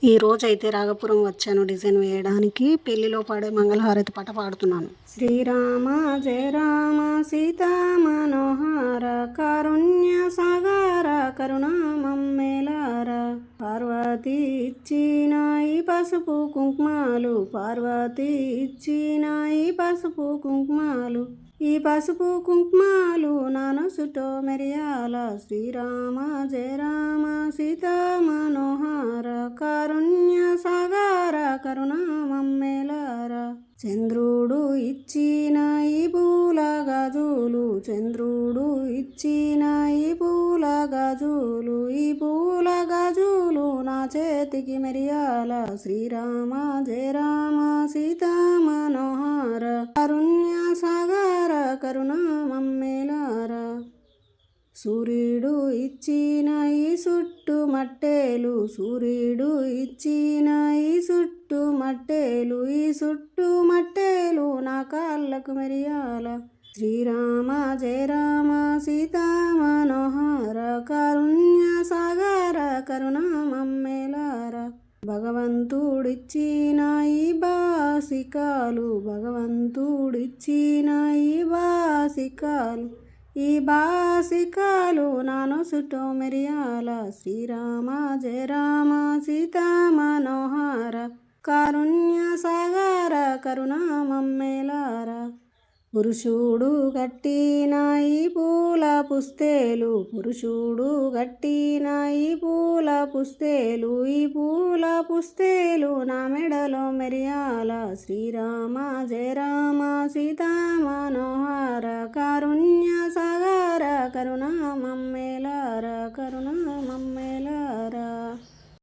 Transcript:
ఈ రోజైతే రాఘపురం వచ్చాను డిజైన్ వేయడానికి. పెళ్లిలో పాడే మంగళహారతి పాట పాడుతున్నాను. శ్రీరామ జయ రామ సీతా మనోహర కారుణ్య సాగర కరుణామమ్మేలార. పార్వతి ఇచ్చినాయి పసుపు కుంకుమాలు, పార్వతి ఇచ్చినాయి పసుపు కుంకుమాలు. ఈ పసుపు కుంకుమాలు నానసుటో మెరియాల. శ్రీరామ జయ రామ సీతా మనోహర కారుణ్య సాగర కరుణామమ్మేలార. చంద్రుడు ఇచ్చిన ఈ పూల గాజులు, చంద్రుడు ఇచ్చిన ఈ పూల గాజులు, ఈ పూల గాజులు నా చేతికి మెరియాల. శ్రీరామ జయ రామ సీతా మనోహర కారుణ్య సాగర కరుణామమ్మేలార. సూర్యుడు ఇచ్చిన ఈ సుట్టు మట్టేలు, సూర్యుడు ఇచ్చిన ఈ సుట్టు మట్టేలు, ఈ సుట్టు మట్టేలు నా కాళ్ళకు మెరియాల. శ్రీరామ జయ రామ సీతా మనోహర కారుణ్య సాగర కరుణామమ్మేలార. భగవంతుడిచ్చిన ఈ బాసికాలు, భగవంతుడిచ్చిన ఈ బాసికాలు, ఈ బాసికాలు నానసుటో మెరియాల. శ్రీరామ జయ రామ సీతా మనోహర కారుణ్య సాగర కరుణామమ్మేలార. పురుషుడు కట్టిన ఈ పూల పుస్తేలు, పురుషుడు కట్టిన ఈ పూల పుస్తేలు, ఈ పూల పుస్తేలు నా మెడలో మెరియాల. శ్రీరామ జయ రామ సీతా మనోహర కారుణ్య సాగర కరుణామమ్మేలార కరుణామమ్మేలార.